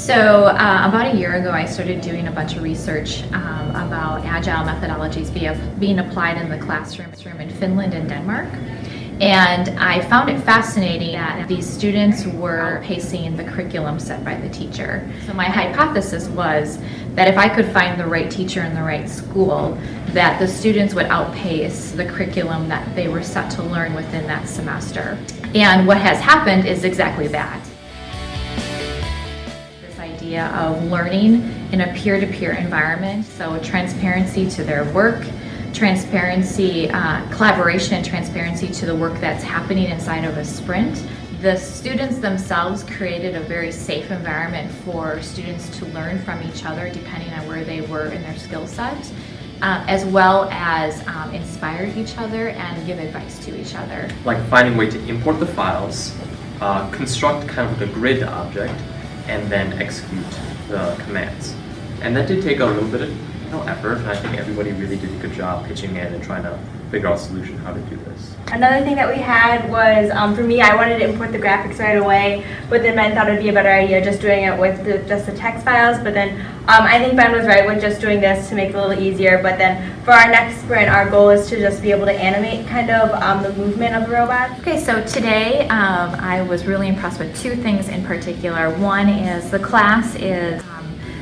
So about a year ago, I started doing a bunch of research about Agile methodologies being applied in the classroom in Finland and Denmark. And I found it fascinating that these students were pacing the curriculum set by the teacher. So my hypothesis was that if I could find the right teacher in the right school, that the students would outpace the curriculum that they were set to learn within that semester. And what has happened is exactly that. This idea of learning in a peer-to-peer environment, so transparency to their work, transparency, collaboration and transparency to the work that's happening inside of a sprint. The students themselves created a very safe environment for students to learn from each other depending on where they were in their skill set, as well as inspire each other and give advice to each other. Like finding a way to import the files, construct kind of like a grid object, and then execute the commands. And that did take a little bit of effort, and I think everybody really did a good job pitching in and trying to figure out a solution how to do this. Another thing that we had was, for me, I wanted to import the graphics right away, but then Ben thought it would be a better idea just doing it with just the text files, but then I think Ben was right with just doing this to make it a little easier, but then for our next sprint, our goal is to just be able to animate kind of the movement of the robot. Okay, so today I was really impressed with two things in particular. One is the class is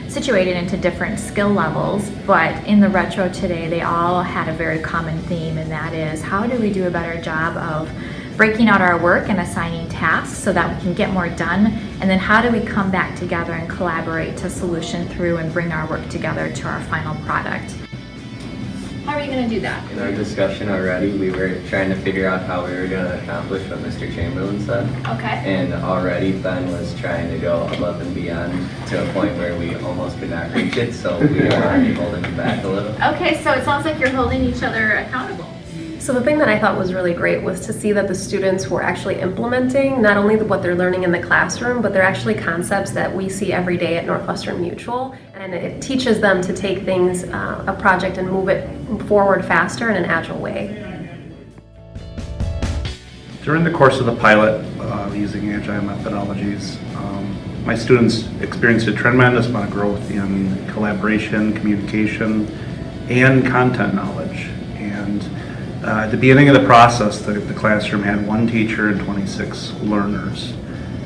situated into different skill levels, but in the retro today they all had a very common theme, and that is how do we do a better job of breaking out our work and assigning tasks so that we can get more done, and then how do we come back together and collaborate to solution through and bring our work together to our final product. How are you going to do that? In our discussion already, we were trying to figure out how we were going to accomplish what Mr. Chamberlain said. Okay. And already Ben was trying to go above and beyond to a point where we almost could not reach it, so we were already holding him back a little. Okay, so it sounds like you're holding each other accountable. So the thing that I thought was really great was to see that the students were actually implementing not only what they're learning in the classroom, but they're actually concepts that we see every day at Northwestern Mutual. And it teaches them to take things, a project, and move it forward faster in an agile way. During the course of the pilot using Agile methodologies, my students experienced a tremendous amount of growth in collaboration, communication, and content knowledge. And at the beginning of the process, the classroom had one teacher and 26 learners.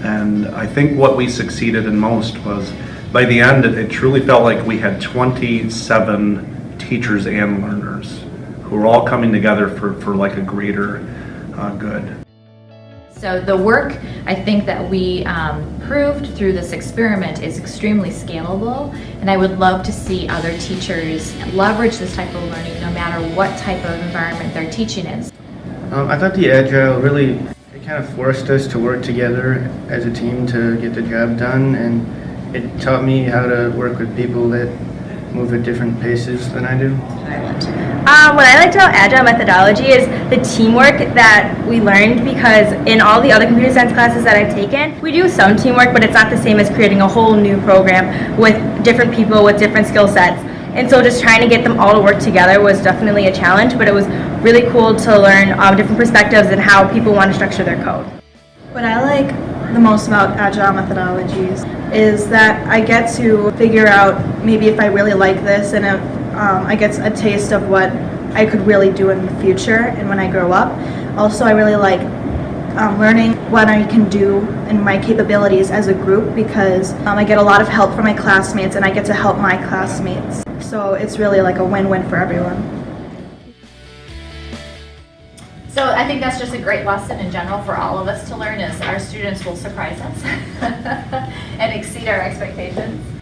And I think what we succeeded in most was, by the end, it truly felt like we had 27 teachers and learners who were all coming together for like a greater good. So the work, I think, that we proved through this experiment is extremely scalable, and I would love to see other teachers leverage this type of learning no matter what type of environment they're teaching in. I thought the Agile really, it kind of forced us to work together as a team to get the job done, and it taught me how to work with people that move at different paces than I do. What I liked about Agile methodology is the teamwork that we learned, because in all the other computer science classes that I've taken, we do some teamwork, but it's not the same as creating a whole new program with different people with different skill sets. And so just trying to get them all to work together was definitely a challenge, but it was really cool to learn different perspectives and how people want to structure their code. What I like the most about Agile methodologies is that I get to figure out maybe if I really like this, and if I get a taste of what I could really do in the future and when I grow up. Also, I really like learning what I can do and my capabilities as a group, because I get a lot of help from my classmates and I get to help my classmates. So it's really like a win-win for everyone. So I think that's just a great lesson in general for all of us to learn, is our students will surprise us and exceed our expectations.